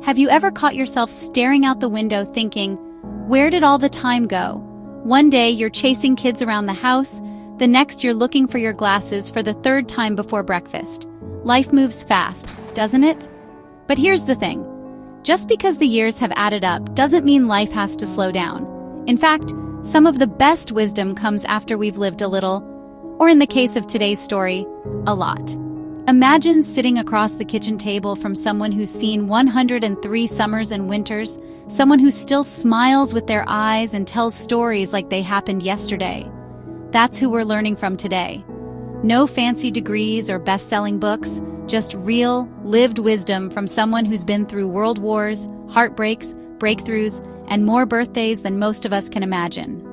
Have you ever caught yourself staring out the window thinking, where did all the time go? One day you're chasing kids around the house, the next you're looking for your glasses for the third time before breakfast. Life moves fast, doesn't it? But here's the thing. Just because the years have added up doesn't mean life has to slow down. In fact, some of the best wisdom comes after we've lived a little, or in the case of today's story, a lot. Imagine sitting across the kitchen table from someone who's seen 103 summers and winters, someone who still smiles with their eyes and tells stories like they happened yesterday. That's who we're learning from today. No fancy degrees or best-selling books, just real, lived wisdom from someone who's been through world wars, heartbreaks, breakthroughs, and more birthdays than most of us can imagine.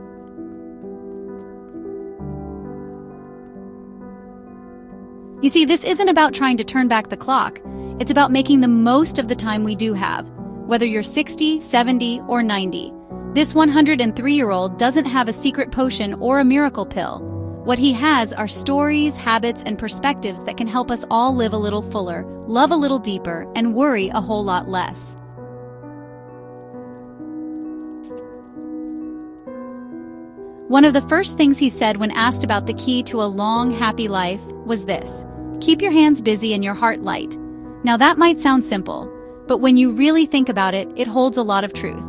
You see, this isn't about trying to turn back the clock. It's about making the most of the time we do have, whether you're 60, 70, or 90. This 103-year-old doesn't have a secret potion or a miracle pill. What he has are stories, habits, and perspectives that can help us all live a little fuller, love a little deeper, and worry a whole lot less. One of the first things he said when asked about the key to a long, happy life was this: keep your hands busy and your heart light. Now that might sound simple, but when you really think about it, it holds a lot of truth.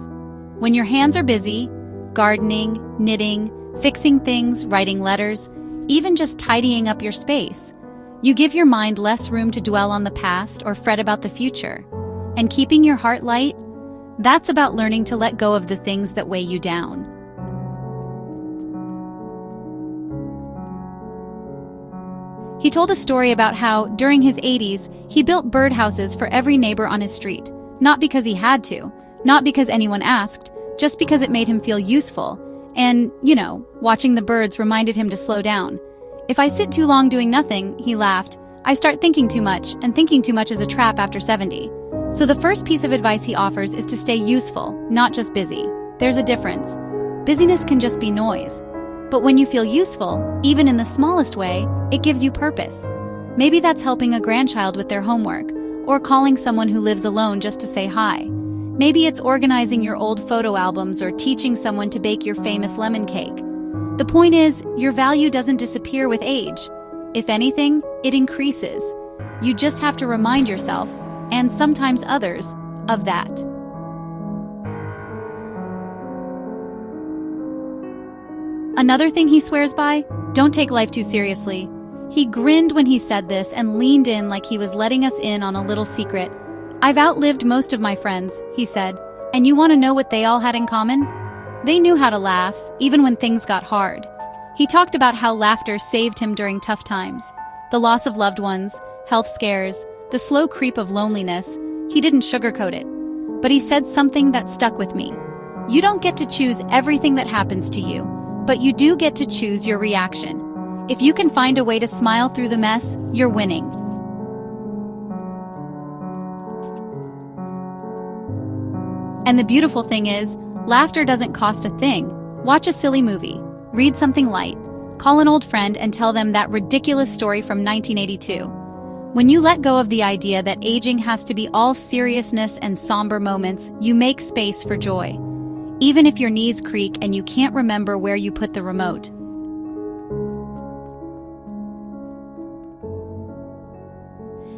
When your hands are busy, gardening, knitting, fixing things, writing letters, even just tidying up your space, you give your mind less room to dwell on the past or fret about the future. And keeping your heart light, that's about learning to let go of the things that weigh you down. He told a story about how, during his 80s, he built birdhouses for every neighbor on his street. Not because he had to, not because anyone asked, just because it made him feel useful. And, watching the birds reminded him to slow down. If I sit too long doing nothing, he laughed, I start thinking too much, and thinking too much is a trap after 70. So the first piece of advice he offers is to stay useful, not just busy. There's a difference. Busyness can just be noise. But when you feel useful, even in the smallest way, it gives you purpose. Maybe that's helping a grandchild with their homework, or calling someone who lives alone just to say hi. Maybe it's organizing your old photo albums or teaching someone to bake your famous lemon cake. The point is, your value doesn't disappear with age. If anything, it increases. You just have to remind yourself, and sometimes others, of that. Another thing he swears by: don't take life too seriously. He grinned when he said this and leaned in like he was letting us in on a little secret. I've outlived most of my friends, he said, and you want to know what they all had in common? They knew how to laugh, even when things got hard. He talked about how laughter saved him during tough times. The loss of loved ones, health scares, the slow creep of loneliness. He didn't sugarcoat it. But he said something that stuck with me. You don't get to choose everything that happens to you, but you do get to choose your reaction. If you can find a way to smile through the mess, you're winning. And the beautiful thing is, laughter doesn't cost a thing. Watch a silly movie, read something light, call an old friend and tell them that ridiculous story from 1982. When you let go of the idea that aging has to be all seriousness and somber moments, you make space for joy. Even if your knees creak and you can't remember where you put the remote.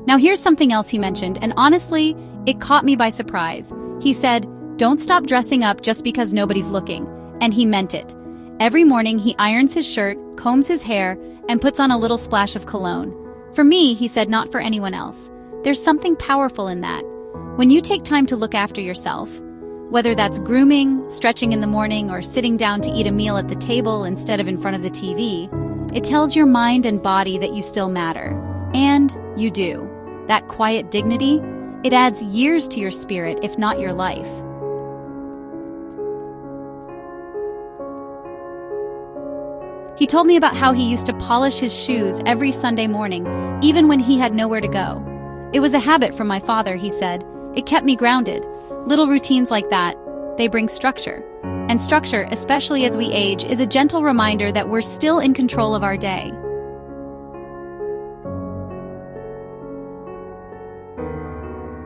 Now here's something else he mentioned, and honestly, it caught me by surprise. He said, don't stop dressing up just because nobody's looking. And he meant it. Every morning he irons his shirt, combs his hair, and puts on a little splash of cologne. For me, he said, not for anyone else. There's something powerful in that. When you take time to look after yourself, whether that's grooming, stretching in the morning, or sitting down to eat a meal at the table instead of in front of the TV, it tells your mind and body that you still matter. And you do. That quiet dignity, it adds years to your spirit, if not your life. He told me about how he used to polish his shoes every Sunday morning, even when he had nowhere to go. It was a habit from my father, he said. It kept me grounded. Little routines like that, they bring structure. And structure, especially as we age, is a gentle reminder that we're still in control of our day.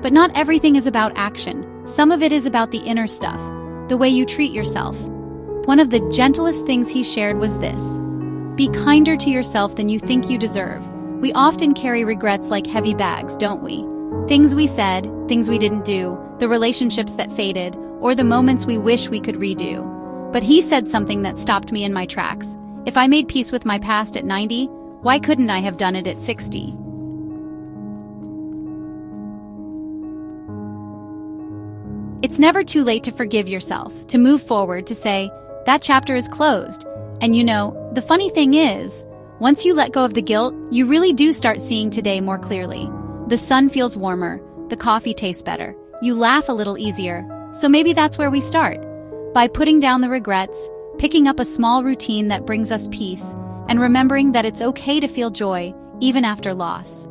But not everything is about action. Some of it is about the inner stuff, the way you treat yourself. One of the gentlest things he shared was this: be kinder to yourself than you think you deserve. We often carry regrets like heavy bags, don't we? Things we said, things we didn't do, the relationships that faded, or the moments we wish we could redo. But he said something that stopped me in my tracks. If I made peace with my past at 90, why couldn't I have done it at 60? It's never too late to forgive yourself, to move forward, to say, that chapter is closed. And you know, the funny thing is, once you let go of the guilt, you really do start seeing today more clearly. The sun feels warmer, the coffee tastes better, you laugh a little easier. So maybe that's where we start. By putting down the regrets, picking up a small routine that brings us peace, and remembering that it's okay to feel joy, even after loss.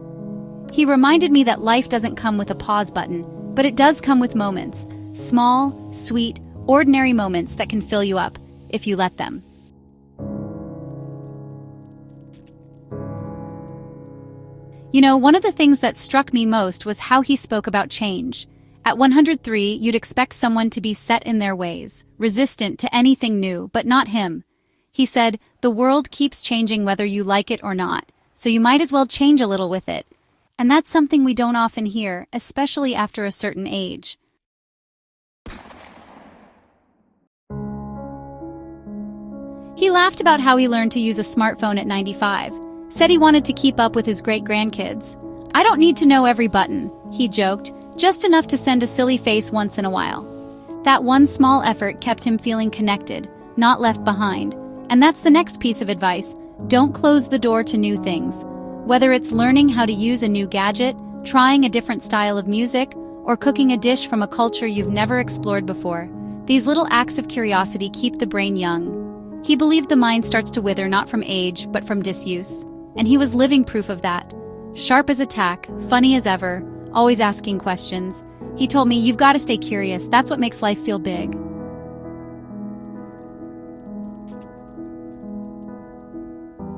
He reminded me that life doesn't come with a pause button, but it does come with moments. Small, sweet, ordinary moments that can fill you up, if you let them. You know, one of the things that struck me most was how he spoke about change. At 103, you'd expect someone to be set in their ways, resistant to anything new, but not him. He said, the world keeps changing whether you like it or not, so you might as well change a little with it. And that's something we don't often hear, especially after a certain age. He laughed about how he learned to use a smartphone at 95, said he wanted to keep up with his great-grandkids. I don't need to know every button, he joked, just enough to send a silly face once in a while. That one small effort kept him feeling connected, not left behind. And that's the next piece of advice: don't close the door to new things. Whether it's learning how to use a new gadget, trying a different style of music, or cooking a dish from a culture you've never explored before, these little acts of curiosity keep the brain young. He believed the mind starts to wither not from age, but from disuse. And he was living proof of that. Sharp as a tack, funny as ever, always asking questions. He told me, you've got to stay curious, that's what makes life feel big.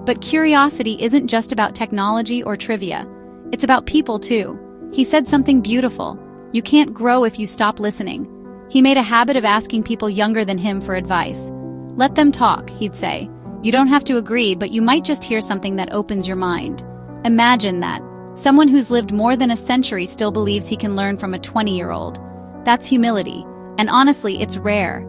But curiosity isn't just about technology or trivia. It's about people too. He said something beautiful. You can't grow if you stop listening. He made a habit of asking people younger than him for advice. Let them talk, he'd say. You don't have to agree, but you might just hear something that opens your mind. Imagine that. Someone who's lived more than a century still believes he can learn from a 20-year-old. That's humility. And honestly, it's rare.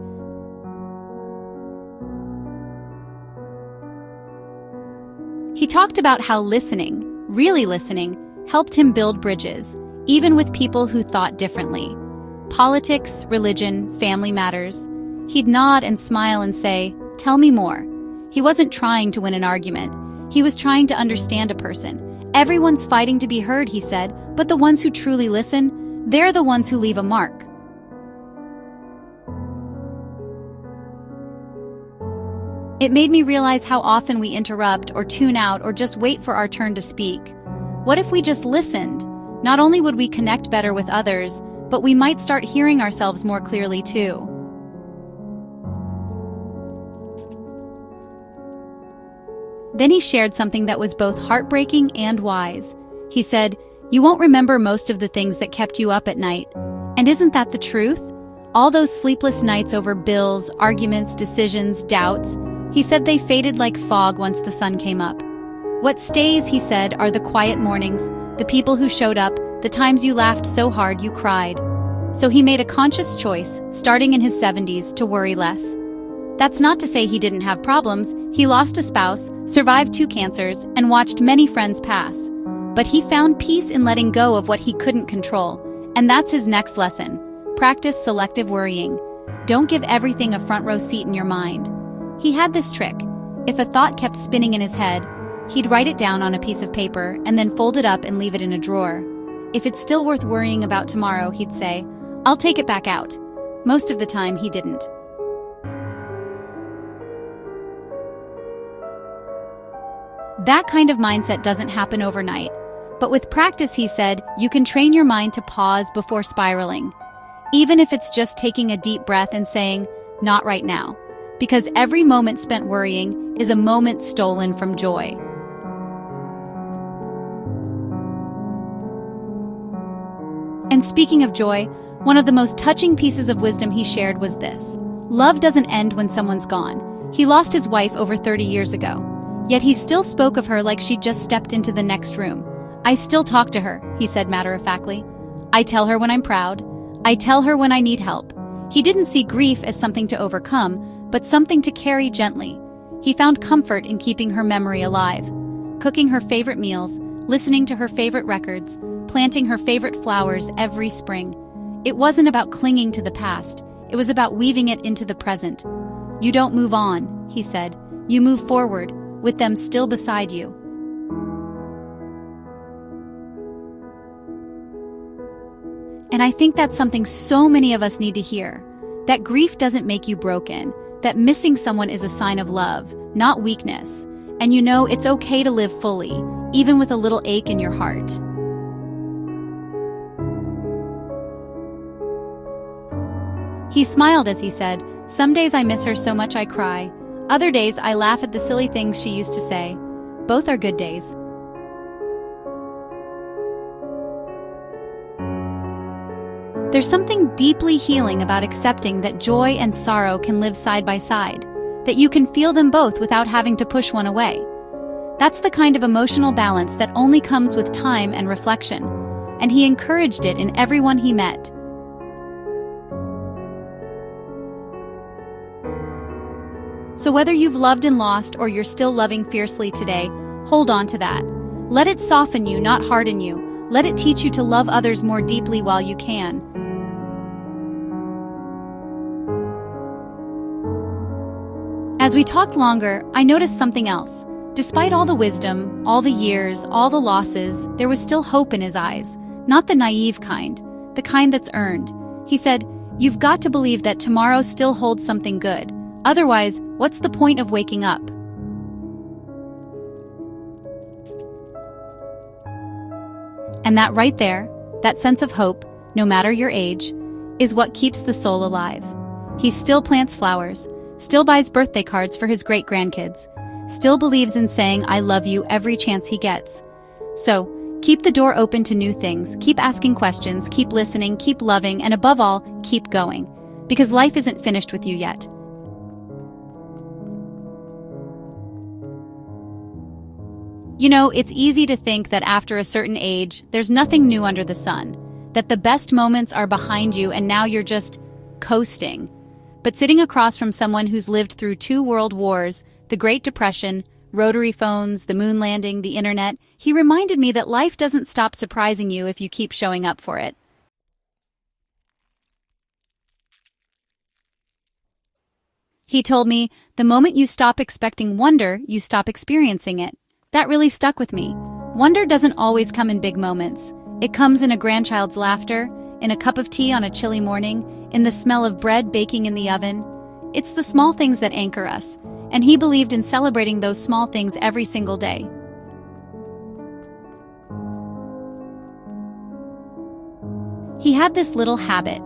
He talked about how listening, really listening, helped him build bridges, even with people who thought differently. Politics, religion, family matters. He'd nod and smile and say, tell me more. He wasn't trying to win an argument. He was trying to understand a person. Everyone's fighting to be heard, he said, but the ones who truly listen, they're the ones who leave a mark. It made me realize how often we interrupt or tune out or just wait for our turn to speak. What if we just listened? Not only would we connect better with others, but we might start hearing ourselves more clearly too. Then he shared something that was both heartbreaking and wise. He said, you won't remember most of the things that kept you up at night. And isn't that the truth? All those sleepless nights over bills, arguments, decisions, doubts, he said they faded like fog once the sun came up. What stays, he said, are the quiet mornings, the people who showed up, the times you laughed so hard you cried. So he made a conscious choice, starting in his 70s, to worry less. That's not to say he didn't have problems. He lost a spouse, survived 2 cancers, and watched many friends pass. But he found peace in letting go of what he couldn't control. And that's his next lesson. Practice selective worrying. Don't give everything a front row seat in your mind. He had this trick. If a thought kept spinning in his head, he'd write it down on a piece of paper and then fold it up and leave it in a drawer. If it's still worth worrying about tomorrow, he'd say, I'll take it back out. Most of the time, he didn't. That kind of mindset doesn't happen overnight. But with practice, he said, you can train your mind to pause before spiraling. Even if it's just taking a deep breath and saying, not right now. Because every moment spent worrying is a moment stolen from joy. And And speaking of joy, one of the most touching pieces of wisdom he shared was this: love doesn't end when someone's gone. He lost his wife over 30 years ago. Yet he still spoke of her like she'd just stepped into the next room. I still talk to her, he said matter-of-factly. I tell her when I'm proud. I tell her when I need help. He didn't see grief as something to overcome, but something to carry gently. He found comfort in keeping her memory alive, cooking her favorite meals, listening to her favorite records, planting her favorite flowers every spring. It wasn't about clinging to the past. It was about weaving it into the present. You don't move on, he said. You move forward, with them still beside you. And I think that's something so many of us need to hear. That grief doesn't make you broken. That missing someone is a sign of love, not weakness. And you know, it's okay to live fully, even with a little ache in your heart. He smiled as he said, "Some days I miss her so much I cry. Other days I laugh at the silly things she used to say. Both are good days." There's something deeply healing about accepting that joy and sorrow can live side by side, that you can feel them both without having to push one away. That's the kind of emotional balance that only comes with time and reflection, and he encouraged it in everyone he met. So whether you've loved and lost or you're still loving fiercely today, hold on to that. Let it soften you, not harden you. Let it teach you to love others more deeply while you can. As we talked longer, I noticed something else. Despite all the wisdom, all the years, all the losses, there was still hope in his eyes. Not the naive kind, the kind that's earned. He said, "You've got to believe that tomorrow still holds something good. Otherwise, what's the point of waking up?" And that right there, that sense of hope, no matter your age, is what keeps the soul alive. He still plants flowers, still buys birthday cards for his great-grandkids, still believes in saying "I love you" every chance he gets. So, keep the door open to new things, keep asking questions, keep listening, keep loving, and above all, keep going. Because life isn't finished with you yet. You know, it's easy to think that after a certain age, there's nothing new under the sun, that the best moments are behind you and now you're just coasting. But sitting across from someone who's lived through 2 world wars, the Great Depression, rotary phones, the moon landing, the internet, he reminded me that life doesn't stop surprising you if you keep showing up for it. He told me, "The moment you stop expecting wonder, you stop experiencing it." That really stuck with me. Wonder doesn't always come in big moments. It comes in a grandchild's laughter, in a cup of tea on a chilly morning, in the smell of bread baking in the oven. It's the small things that anchor us, and he believed in celebrating those small things every single day. He had this little habit.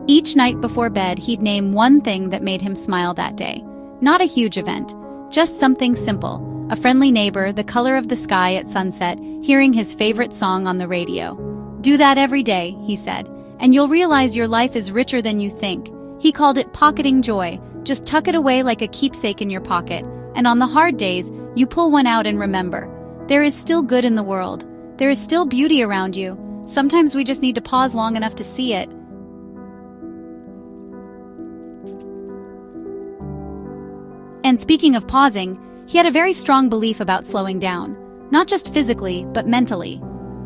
Each night before bed, he'd name one thing that made him smile that day. Not a huge event, just something simple. A friendly neighbor, the color of the sky at sunset, hearing his favorite song on the radio. Do that every day, he said, and you'll realize your life is richer than you think. He called it pocketing joy. Just tuck it away like a keepsake in your pocket, and on the hard days, you pull one out and remember. There is still good in the world. There is still beauty around you. Sometimes we just need to pause long enough to see it. And speaking of pausing, he had a very strong belief about slowing down, not just physically, but mentally.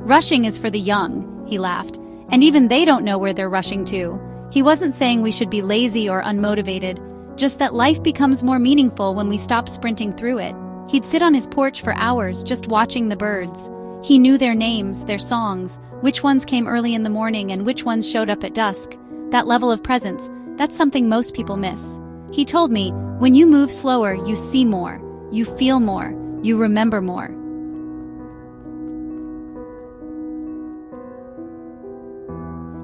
Rushing is for the young, he laughed, and even they don't know where they're rushing to. He wasn't saying we should be lazy or unmotivated, just that life becomes more meaningful when we stop sprinting through it. He'd sit on his porch for hours just watching the birds. He knew their names, their songs, which ones came early in the morning and which ones showed up at dusk. That level of presence, that's something most people miss. He told me, when you move slower, you see more. You feel more. You remember more.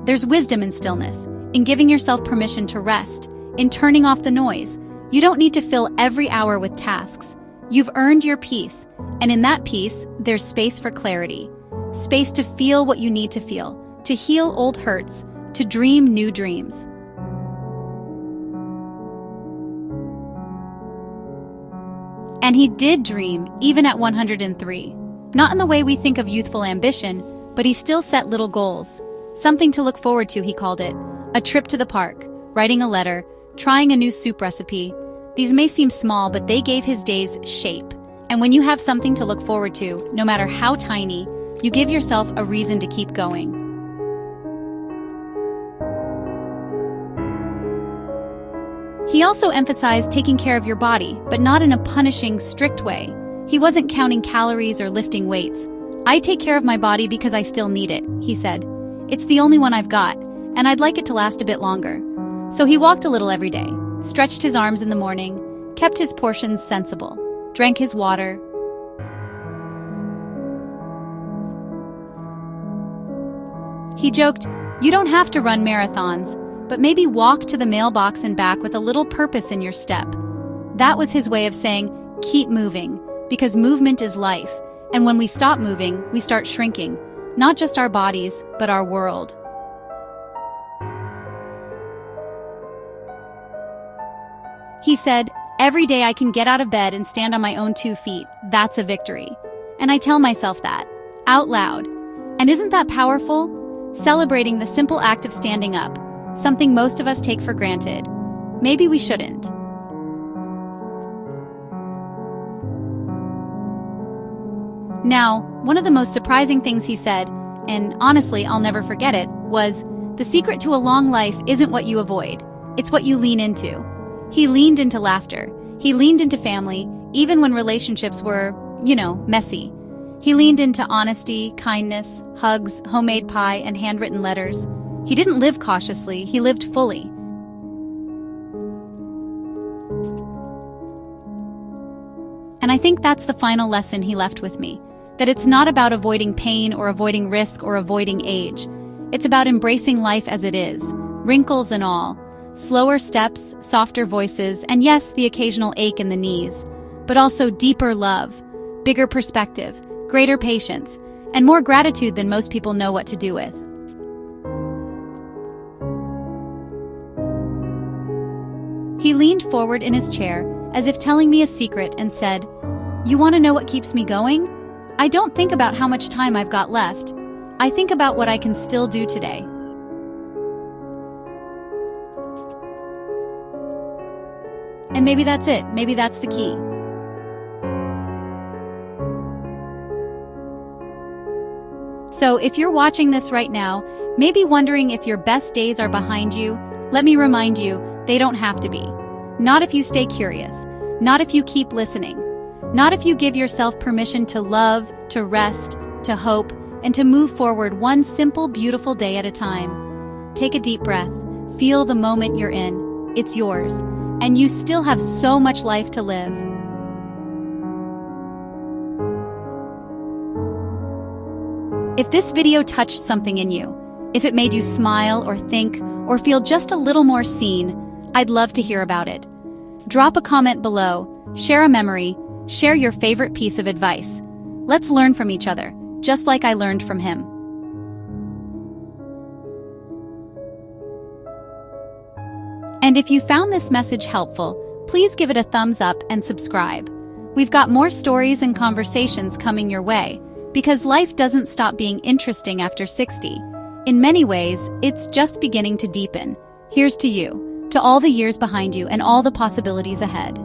There's wisdom in stillness, in giving yourself permission to rest, in turning off the noise. You don't need to fill every hour with tasks. You've earned your peace, and in that peace, there's space for clarity. Space to feel what you need to feel, to heal old hurts, to dream new dreams. And he did dream, even at 103. Not in the way we think of youthful ambition, but he still set little goals. Something to look forward to, he called it. A trip to the park, writing a letter, trying a new soup recipe. These may seem small, but they gave his days shape. And when you have something to look forward to, no matter how tiny, you give yourself a reason to keep going. He also emphasized taking care of your body, but not in a punishing, strict way. He wasn't counting calories or lifting weights. I take care of my body because I still need it, he said. It's the only one I've got, and I'd like it to last a bit longer. So he walked a little every day, stretched his arms in the morning, kept his portions sensible, drank his water. He joked, "You don't have to run marathons, but maybe walk to the mailbox and back with a little purpose in your step." That was his way of saying, keep moving, because movement is life, and when we stop moving, we start shrinking, not just our bodies, but our world. He said, "Every day I can get out of bed and stand on my own 2 feet, that's a victory." And I tell myself that, out loud. And isn't that powerful? Celebrating the simple act of standing up, something most of us take for granted. Maybe we shouldn't. Now, one of the most surprising things he said, and honestly I'll never forget it, was, "The secret to a long life isn't what you avoid, it's what you lean into." He leaned into laughter. He leaned into family, even when relationships were, messy. He leaned into honesty, kindness, hugs, homemade pie, and handwritten letters. He didn't live cautiously, he lived fully. And I think that's the final lesson he left with me, that it's not about avoiding pain or avoiding risk or avoiding age. It's about embracing life as it is, wrinkles and all. Slower steps, softer voices, and yes, the occasional ache in the knees, but also deeper love, bigger perspective, greater patience, and more gratitude than most people know what to do with. He leaned forward in his chair, as if telling me a secret, and said, "You want to know what keeps me going? I don't think about how much time I've got left. I think about what I can still do today." And maybe that's it. Maybe that's the key. So if you're watching this right now, maybe wondering if your best days are behind you, let me remind you, they don't have to be. Not if you stay curious. Not if you keep listening. Not if you give yourself permission to love, to rest, to hope, and to move forward one simple, beautiful day at a time. Take a deep breath. Feel the moment you're in. It's yours. And you still have so much life to live. If this video touched something in you, if it made you smile or think or feel just a little more seen, I'd love to hear about it. Drop a comment below, share a memory, share your favorite piece of advice. Let's learn from each other, just like I learned from him. And if you found this message helpful, please give it a thumbs up and subscribe. We've got more stories and conversations coming your way, because life doesn't stop being interesting after 60. In many ways, it's just beginning to deepen. Here's to you, to all the years behind you and all the possibilities ahead.